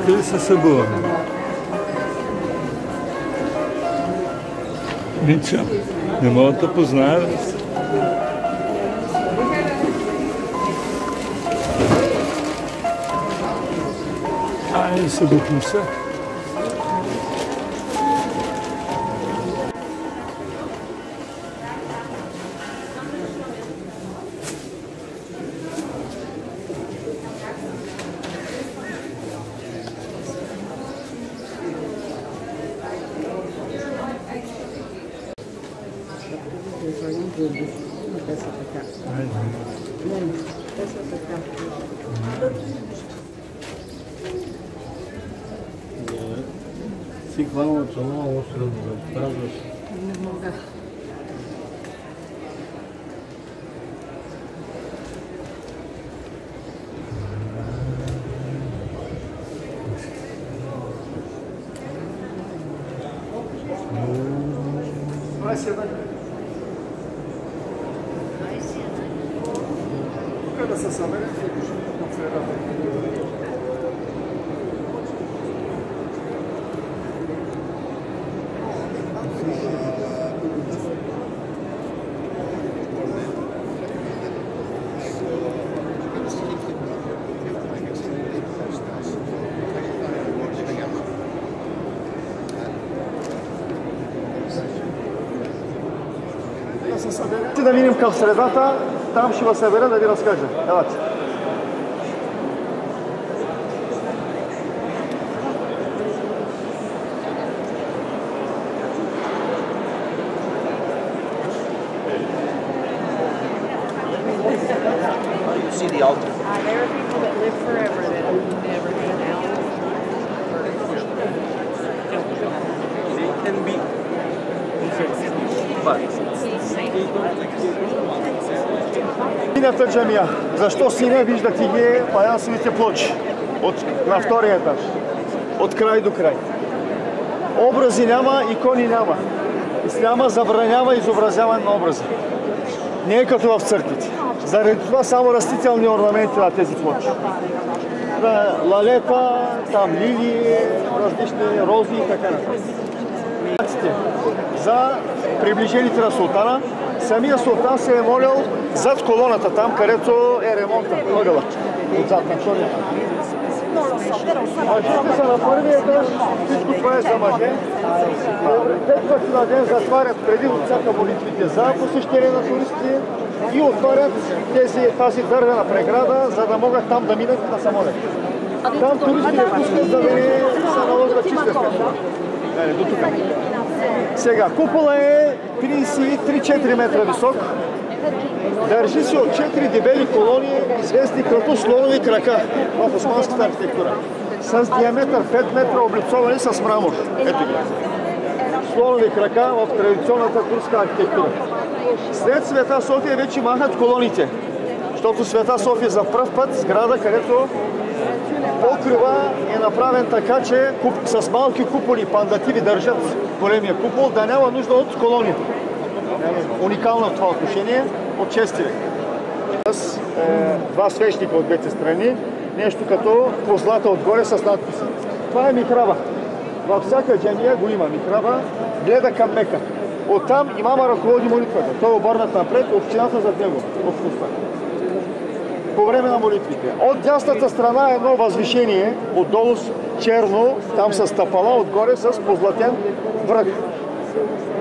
Къде се събуваме? Ничем. Не мога да позная. Айде се бухнем се. Си хвана чало, още да празваш. Не мога. Тук да се съберем, се пишем от средата. Да минем към средата, там ще ви събера да ви разкажа. Давайте. See the altar. There are people that live forever that have never been out. They can be. But Синята джамия. Защо синя? Виждате ги фаянсовите плочи на втория етаж. От край до край. Образи няма, икони няма. Исляма забранява изобразяване на образи. Не е като в църквите. Заради това само растителни орнаменти на тези плочи. Лалета, там лилии, различни рози и така нататък. За приближените на султана. Самия султан се е молил зад колоната, там където е ремонтът, ъгълът, отзад на чорията. Мъжете са на първия етаж, всичко това е за мъже. 5 пъти на ден затварят преди всяка молитвите за посещение на туристи и отварят тази дървена преграда, за да могат там да минат да се молят. Там туристи не пускат, за да не се наложи да чистят пешо. До тук. Сега, купола е 33-4 метра висок. Държи се от 4 дебели колони, известни като слонови крака в османската архитектура. С диаметър 5 метра, облицовани с мрамор. Ето ги. Слонови крака в традиционната турска архитектура. След Света София вече махат колоните, защото Света София за пръв път сграда, където покрива е направен така, че с малки куполи пандативи държат големия купол, да няма нужда от колони. Уникално в това отношение от 6 век. С два свещника от двете страни, нещо като позлата отгоре с надписи. Това е михраба. Във всяка джамия го има михраба, гледа към Мека. Оттам имама ръководи молитвата. Той е обърнат напред, общината зад него, общността. По време на молитвите. От дясната страна е едно възвишение, отдолу черно, там с стъпала, отгоре с позлатен връх.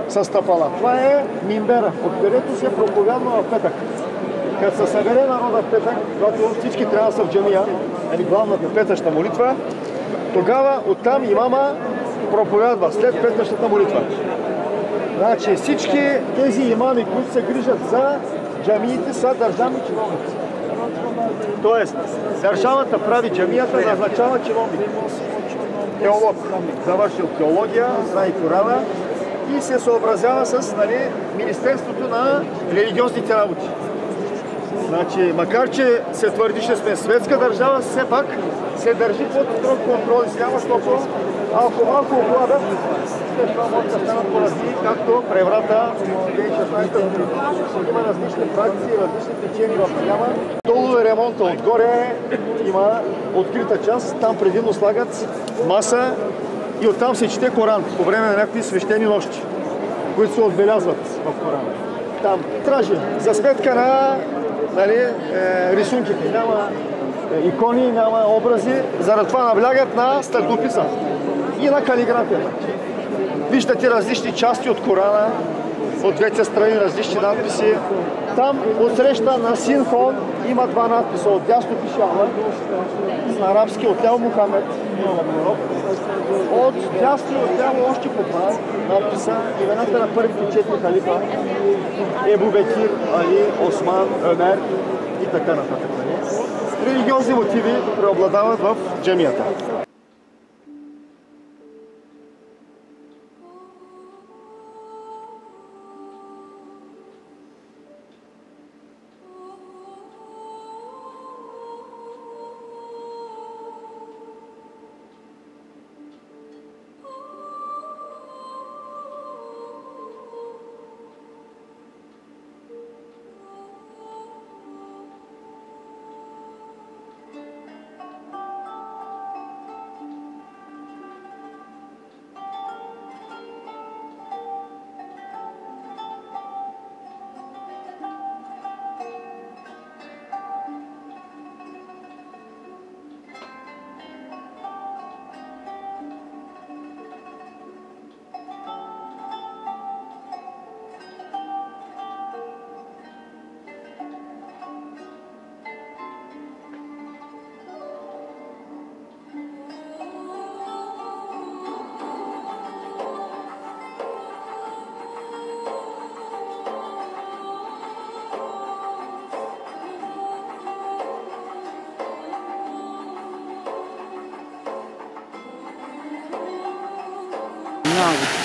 С стъпала. Това е мимбера, откъдето се проповядва в петък. Като се събере народа в петък, когато всички трябва да са в джамия, главната петъчна молитва, тогава оттам имама проповядва след петъчната молитва. Значи всички тези имами, които се грижат за джамиите, са държавни чиновници. Тоест, държавата прави джамията, назначава чиновник. Теолог, завършил теология, знае Корана и се съобразява с Министерството на религиозните работи. Значи, макар че се твърди, че сме светска държава, все пак се държи под строг контрол исляма, защото Ако обладат, след това може да станат порази, както преврата 2016 година. Има различни фракции, различни течения в хляма. Долу е ремонта, отгоре има открита част, там предимно слагат маса и оттам се чете Коран по време на някакви свещени нощи, които се отбелязват в Корана. Там тражи за сметка на рисунките. Няма икони, няма образи, заради това наблягат на стъклописа и на калиграфията. Виждате различни части от Корана, от двете страни различни надписи. Там отсреща на син фон има два надписа. От дясно пише Аллах на арабски, отляво Мухамед. От дясно и отляво още по два надписа. Имената на първите 4 халифа. Ебу Бекир, Али, Осман, Омер и така нататък. Религиозни мотиви преобладават в джамията. Много.